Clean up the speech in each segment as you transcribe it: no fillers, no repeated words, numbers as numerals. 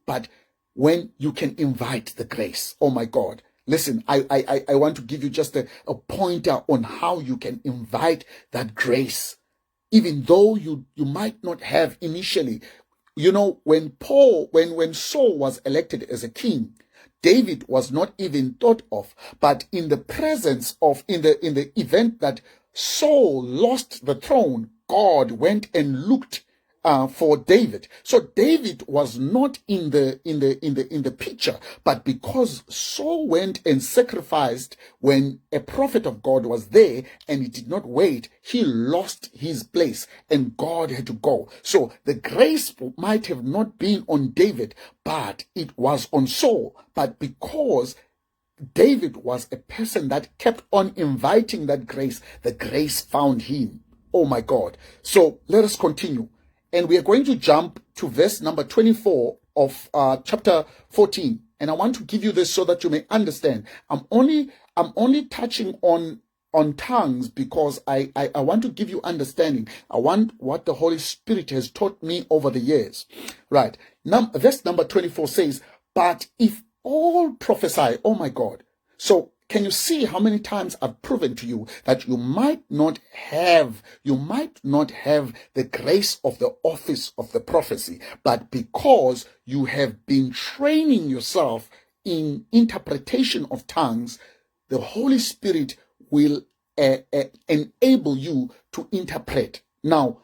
but when you can invite the grace. Oh my God. Listen, I want to give you just a pointer on how you can invite that grace, even though you might not have initially. You know, when Saul was elected as a king, David was not even thought of, but in the presence of, in the event that Saul lost the throne, God went and looked for David. So David was not in the picture, but because Saul went and sacrificed when a prophet of God was there and he did not wait, he lost his place and God had to go. So the grace might have not been on David, but it was on Saul. But because David was a person that kept on inviting that grace, the grace found him. Oh my God. So let us continue. And we are going to jump to verse number 24 of chapter 14. And I want to give you this so that you may understand. I'm only touching on tongues because I want to give you understanding. I want what the Holy Spirit has taught me over the years. Right. Now, verse number 24 says, but if all prophesy, oh my God. So can you see how many times I've proven to you that you might not have the grace of the office of the prophecy, but because you have been training yourself in interpretation of tongues, the Holy Spirit will enable you to interpret. Now,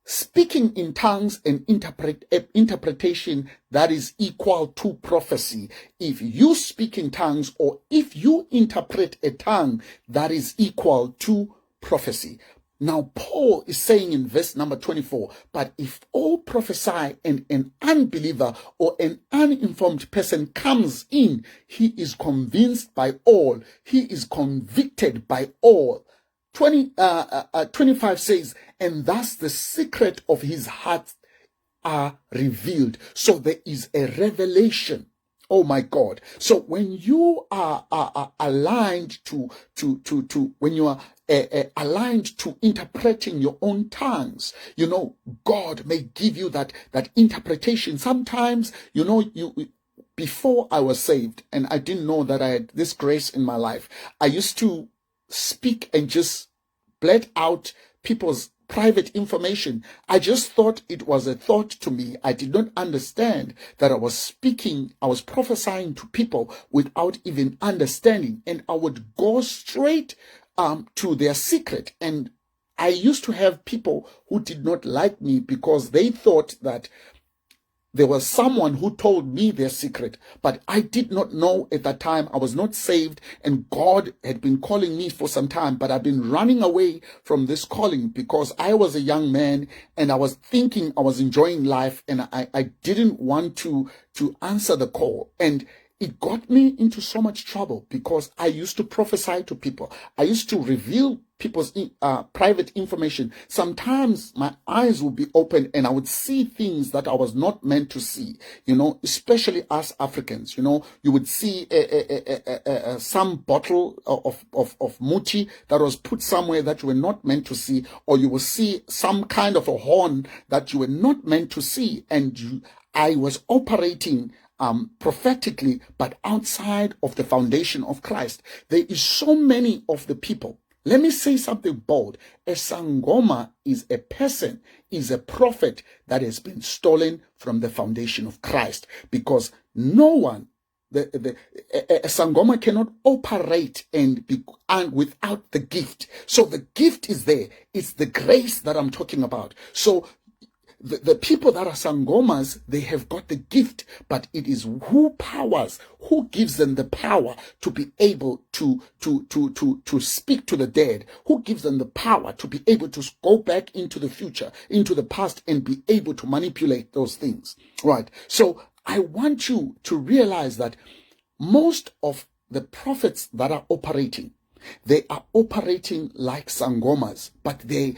speaking in tongues and interpretation, that is equal to prophecy. If you speak in tongues or if you interpret a tongue, that is equal to prophecy. Now, Paul is saying in verse number 24, but if all prophesy and an unbeliever or an uninformed person comes in, he is convinced by all. He is convicted by all. 25 says, and thus the secret of his heart are revealed. So there is a revelation. Oh my God. So when you are aligned to when you are aligned to interpreting your own tongues, you know, God may give you that interpretation. Sometimes, you know, before I was saved and I didn't know that I had this grace in my life, I used to speak and just blurt out people's private information. I just thought it was a thought to me. I did not understand that I was prophesying to people without even understanding. And I would go straight to their secret. And I used to have people who did not like me because they thought that there was someone who told me their secret, but I did not know at that time. I was not saved, and God had been calling me for some time, but I've been running away from this calling because I was a young man and I was thinking I was enjoying life, and I didn't want to answer the call. And it got me into so much trouble because I used to prophesy to people. I used to reveal people's private information. Sometimes my eyes would be open and I would see things that I was not meant to see, you know, especially us Africans. You know, you would see some bottle of muti that was put somewhere that you were not meant to see, or you will see some kind of a horn that you were not meant to see. And I was operating prophetically, but outside of the foundation of Christ. There is so many of the people. Let me say something bold. A sangoma is a person, is a prophet that has been stolen from the foundation of Christ, because no one, a sangoma cannot operate and without the gift. So the gift is there. It's the grace that I'm talking about. So the people that are sangomas, they have got the gift, but it is who gives them the power to be able to speak to the dead, who gives them the power to be able to go back into the future, into the past, and be able to manipulate those things. Right. So I want you to realize that most of the prophets that are operating, they are operating like sangomas, but they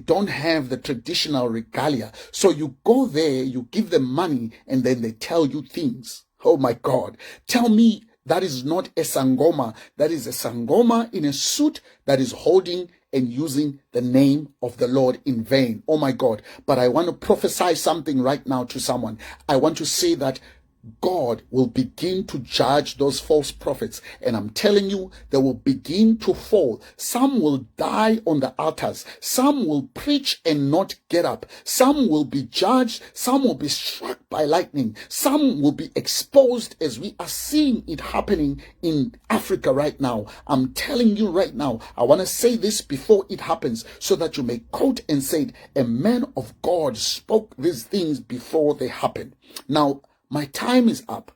don't have the traditional regalia. So you go there, you give them money, and then they tell you things. Oh my God. Tell me that is not a sangoma. That is a sangoma in a suit that is holding and using the name of the Lord in vain. Oh my God. But I want to prophesy something right now to someone. I want to say that God will begin to judge those false prophets. And I'm telling you, they will begin to fall. Some will die on the altars. Some will preach and not get up. Some will be judged. Some will be struck by lightning. Some will be exposed, as we are seeing it happening in Africa right now. I'm telling you right now, I want to say this before it happens so that you may quote and say, a man of God spoke these things before they happen. Now, my time is up.